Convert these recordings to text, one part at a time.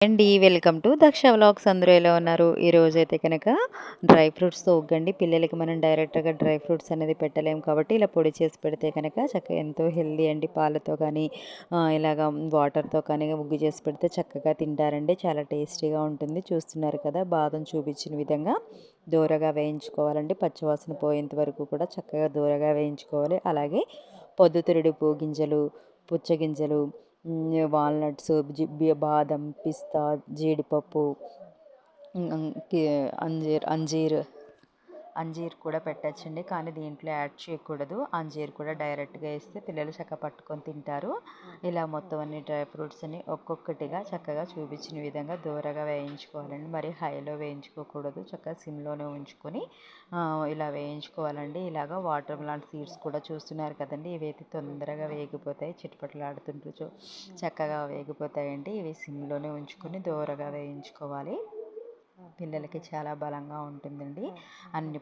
అండి welcome to Daksha vlogs. అందరూ ఎలా ఉన్నారు? ఈరోజైతే కనుక డ్రై ఫ్రూట్స్తో ఒగ్గండి. పిల్లలకి మనం డైరెక్ట్గా డ్రై ఫ్రూట్స్ అనేది పెట్టలేము కాబట్టి ఇలా పొడి చేసి పెడితే కనుక చక్కగా ఎంతో హెల్దీ అండి. పాలతో కానీ ఇలాగ వాటర్తో కానీ ఉగ్గు చేసి పెడితే చక్కగా తింటారండి. చాలా టేస్టీగా ఉంటుంది. చూస్తున్నారు కదా, బాదం చూపించిన విధంగా దూరగా వేయించుకోవాలండి. పచ్చివాసన పోయేంత వరకు కూడా చక్కగా దూరగా వేయించుకోవాలి. అలాగే పొద్దుతిరుగుడు గింజలు, పుచ్చగింజలు, వాల్నట్స్, బాదం, పిస్తా, జీడిపప్పు, అంజీర్ అంజీర్ కూడా పెట్టచ్చండి. కానీ దీంట్లో యాడ్ చేయకూడదు. అంజీర్ కూడా డైరెక్ట్గా వేస్తే పిల్లలు చక్కగా పట్టుకొని తింటారు. ఇలా మొత్తం అన్ని డ్రై ఫ్రూట్స్ అని ఒక్కొక్కటిగా చక్కగా చూపించిన విధంగా దూరగా వేయించుకోవాలండి. మరి హైలో వేయించుకోకూడదు. చక్కగా సిమ్లోనే ఉంచుకొని ఇలా వేయించుకోవాలండి. ఇలాగ వాటర్ మిలన్ సీడ్స్ కూడా చూస్తున్నారు కదండి, ఇవైతే తొందరగా వేగిపోతాయి. చిటపటలాడుతుంటూ చక్కగా వేగిపోతాయండి. ఇవి సిమ్లోనే ఉంచుకొని దూరగా వేయించుకోవాలి. పిల్లలకి చాలా బలంగా ఉంటుందండి. అన్ని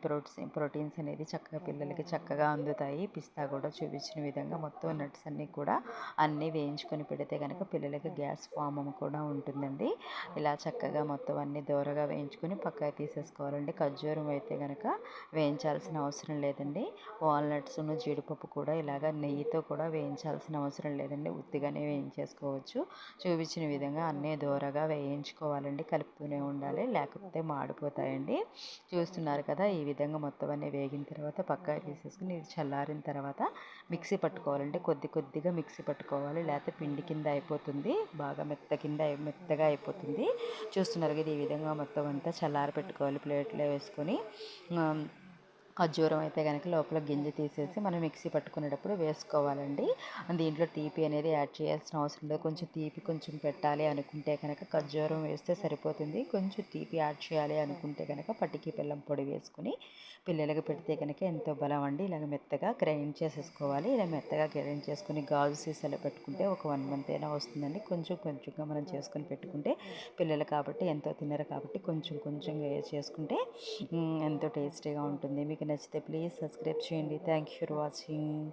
ప్రోటీన్స్ అనేది చక్కగా పిల్లలకి చక్కగా అందుతాయి. పిస్తా కూడా చూపించిన విధంగా మొత్తం నట్స్ అన్నీ కూడా అన్నీ వేయించుకొని పెడితే కనుక పిల్లలకి గ్యాస్ ఫామ్ కూడా ఉంటుందండి. ఇలా చక్కగా మొత్తం అన్నీ దూరగా వేయించుకొని పక్కకు తీసేసుకోవాలండి. ఖర్జూరం అయితే కనుక వేయించాల్సిన అవసరం లేదండి. వాల్నట్స్ను, జీడిపప్పు కూడా ఇలాగ నెయ్యితో కూడా వేయించాల్సిన అవసరం లేదండి. ఉత్తిగానే వేయించేసుకోవచ్చు. చూపించిన విధంగా అన్నీ దూరగా వేయించుకోవాలండి. కలుపుతూనే ఉండాలి, లేకపోతే మాడిపోతాయండి. చూస్తున్నారు కదా, ఈ విధంగా మొత్తం అన్నీ వేగిన తర్వాత పక్కకు తీసేసుకుని ఇది చల్లారిన తర్వాత మిక్సీ పట్టుకోవాలండి. కొద్దిగా మిక్సీ పట్టుకోవాలి, లేకపోతే పిండి కింద అయిపోతుంది. బాగా మెత్తగా అయిపోతుంది. చూస్తున్నారు కదా, ఈ విధంగా మొత్తం అంతా చల్లారి పెట్టుకోవాలి. ప్లేట్లో వేసుకొని ఖర్జూరం అయితే కనుక లోపల గింజ తీసేసి మనం మిక్సీ పట్టుకునేటప్పుడు వేసుకోవాలండి. దీంట్లో తీపి అనేది యాడ్ చేయాల్సిన అవసరం లేదు. కొంచెం తీపి కొంచెం పెట్టాలి అనుకుంటే కనుక ఖర్జూరం వేస్తే సరిపోతుంది. కొంచెం తీపి యాడ్ చేయాలి అనుకుంటే కనుక పటికి బెల్లం పొడి వేసుకుని పిల్లలకి పెడితే కనుక ఎంతో బలం అండి. ఇలాగ మెత్తగా గ్రైండ్ చేసేసుకోవాలి. ఇలా మెత్తగా గ్రైండ్ చేసుకుని గాజు సీసాలో పెట్టుకుంటే ఒక 1 మంత్ అయినా వస్తుందండి. కొంచెంగా మనం చేసుకొని పెట్టుకుంటే పిల్లలు కాబట్టి ఎంతో తినరు కాబట్టి కొంచెంగా చేసుకుంటే ఎంతో టేస్టీగా ఉంటుంది. మీకు నచ్చితే ప్లీజ్ సబ్స్క్రైబ్ చేయండి. Thank you for watching.